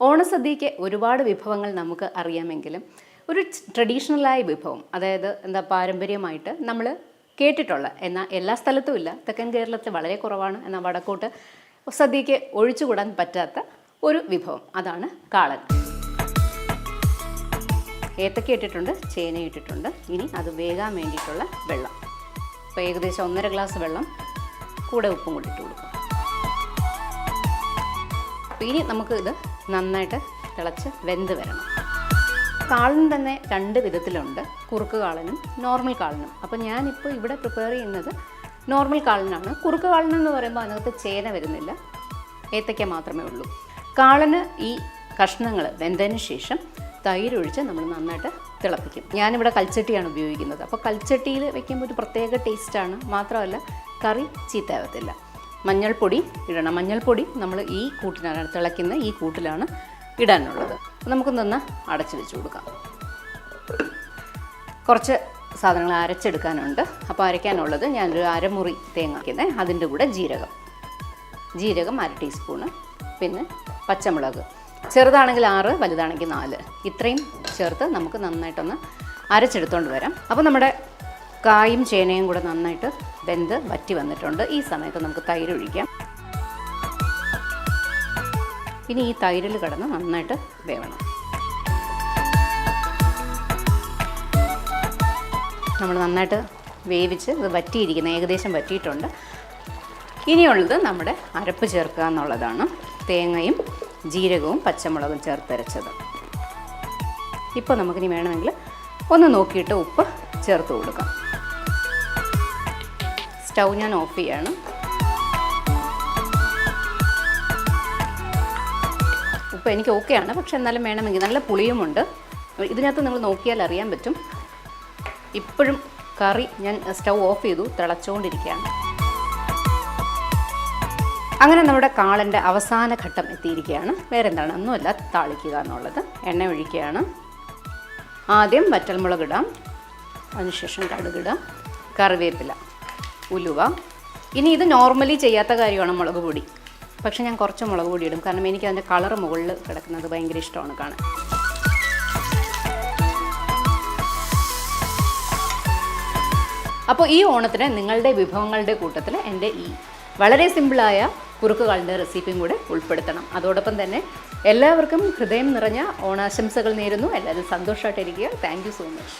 ഓണസദ്യയ്ക്ക് ഒരുപാട് വിഭവങ്ങൾ നമുക്ക് അറിയാമെങ്കിലും ഒരു ട്രഡീഷണലായ വിഭവം, അതായത് പാരമ്പര്യമായിട്ട് നമ്മൾ കേട്ടിട്ടുള്ള, എന്നാൽ എല്ലാ സ്ഥലത്തും ഇല്ല, തെക്കൻ കേരളത്തിൽ വളരെ കുറവാണ്, എന്നാൽ വടക്കോട്ട് സദ്യയ്ക്ക് ഒഴിച്ചുകൂടാൻ പറ്റാത്ത ഒരു വിഭവം, അതാണ് കാളൻ. ഏത്തക്ക ഇട്ടിട്ടുണ്ട്, ചേന ഇട്ടിട്ടുണ്ട്. ഇനി അത് വേകാൻ വേണ്ടിയിട്ടുള്ള വെള്ളം, അപ്പോൾ ഏകദേശം 1.5 ഗ്ലാസ് വെള്ളം, കൂടെ ഉപ്പും കൂടി ഇട്ട് കൊടുക്കും. അപ്പോൾ ഇനി നമുക്ക് ഇത് നന്നായിട്ട് തിളച്ച് വെന്ത് വരണം. കാളൻ തന്നെ 2 വിധത്തിലുണ്ട്, കുറുക്ക് കാളനും നോർമൽ കാളനും. അപ്പോൾ ഞാനിപ്പോൾ ഇവിടെ പ്രിപ്പയർ ചെയ്യുന്നത് നോർമൽ കാളനാണ്. കുറുക്ക് കാളൻ എന്ന് പറയുമ്പോൾ അതിനകത്ത് ചേന വരുന്നില്ല, ഏത്തയ്ക്ക മാത്രമേ ഉള്ളൂ. കാളന് ഈ കഷ്ണങ്ങൾ വെന്തതിന് ശേഷം തൈരൊഴിച്ച് നമ്മൾ നന്നായിട്ട് തിളപ്പിക്കും. ഞാനിവിടെ കൽച്ചട്ടിയാണ് ഉപയോഗിക്കുന്നത്. അപ്പോൾ കൽച്ചട്ടിയിൽ വെക്കുമ്പോൾ ഒരു പ്രത്യേക ടേസ്റ്റാണ്. മാത്രമല്ല കറി ചീത്തയാവത്തില്ല. മഞ്ഞൾപ്പൊടി ഇടണം. മഞ്ഞൾപ്പൊടി നമ്മൾ ഈ കൂട്ടിലാണ്, തിളയ്ക്കുന്ന ഈ കൂട്ടിലാണ് ഇടാനുള്ളത്. നമുക്ക് നിന്ന് അടച്ചു വെച്ച് കൊടുക്കാം. കുറച്ച് സാധനങ്ങൾ അരച്ചെടുക്കാനുണ്ട്. അപ്പോൾ അരയ്ക്കാനുള്ളത് ഞാനൊരു അരമുറി തേങ്ങ വയ്ക്കുന്നത്, അതിൻ്റെ കൂടെ ജീരകം 1/2 ടീസ്പൂണ്, പിന്നെ പച്ചമുളക് ചെറുതാണെങ്കിൽ 6, വലുതാണെങ്കിൽ 4, ഇത്രയും ചേർത്ത് നമുക്ക് നന്നായിട്ടൊന്ന് അരച്ചെടുത്തോണ്ട് വരാം. അപ്പോൾ നമ്മുടെ കായും ചേനയും കൂടെ നന്നായിട്ട് വെന്ത് വറ്റി വന്നിട്ടുണ്ട്. ഈ സമയത്ത് നമുക്ക് തൈര് ഒഴിക്കാം. ഇനി ഈ തൈരിൽ കിടന്ന് നന്നായിട്ട് വേവണം. നമ്മൾ നന്നായിട്ട് വേവിച്ച് ഇത് വറ്റിയിരിക്കുന്ന, ഏകദേശം വറ്റിയിട്ടുണ്ട്. ഇനിയുള്ളത് നമ്മുടെ അരപ്പ് ചേർക്കുക എന്നുള്ളതാണ്. തേങ്ങയും ജീരകവും പച്ചമുളകും ചേർത്തരച്ചത്. ഇപ്പോൾ നമുക്കിനി വേണമെങ്കിൽ ഒന്ന് നോക്കിയിട്ട് ഉപ്പ് ചേർത്ത് കൊടുക്കാം. സ്റ്റൗ ഞാൻ ഓഫ് ചെയ്യാണ്. ഉപ്പ് എനിക്ക് ഓക്കെയാണ്, പക്ഷെ എന്നാലും വേണമെങ്കിൽ, നല്ല പുളിയുമുണ്ട് ഇതിനകത്ത്, നിങ്ങൾ നോക്കിയാൽ അറിയാൻ പറ്റും. ഇപ്പോഴും കറി ഞാൻ സ്റ്റൗ ഓഫ് ചെയ്തു, തിളച്ചുകൊണ്ടിരിക്കുകയാണ്. അങ്ങനെ നമ്മുടെ കാളൻ്റെ അവസാന ഘട്ടം എത്തിയിരിക്കുകയാണ്. വേറെ എന്താണ്, ഒന്നുമല്ല, താളിക്കുക എന്നുള്ളത്. എണ്ണ ഒഴിക്കുകയാണ്. ആദ്യം വറ്റൽമുളക് ഇടാം, അതിനുശേഷം കടുകിടാം, കറിവേപ്പില, ഉലുവ. ഇനി ഇത് നോർമലി ചെയ്യാത്ത കാര്യമാണ് മുളക് പൊടി, പക്ഷെ ഞാൻ കുറച്ച് മുളക് പൊടി ഇടും, കാരണം എനിക്ക് അതിൻ്റെ കളർ മുകളിൽ കിടക്കുന്നത് ഭയങ്കര ഇഷ്ടമാണ് കാണാൻ. അപ്പോൾ ഈ ഓണത്തിന് നിങ്ങളുടെ വിഭവങ്ങളുടെ കൂട്ടത്തിൽ എൻ്റെ ഈ വളരെ സിമ്പിളായ കുറുക്ക് കാളൻ്റെ റെസിപ്പിയും കൂടെ ഉൾപ്പെടുത്തണം. അതോടൊപ്പം തന്നെ എല്ലാവർക്കും ഹൃദയം നിറഞ്ഞ ഓണാശംസകൾ നേരുന്നു. എല്ലാവരും സന്തോഷമായിട്ടിരിക്കുക. Thank you so much.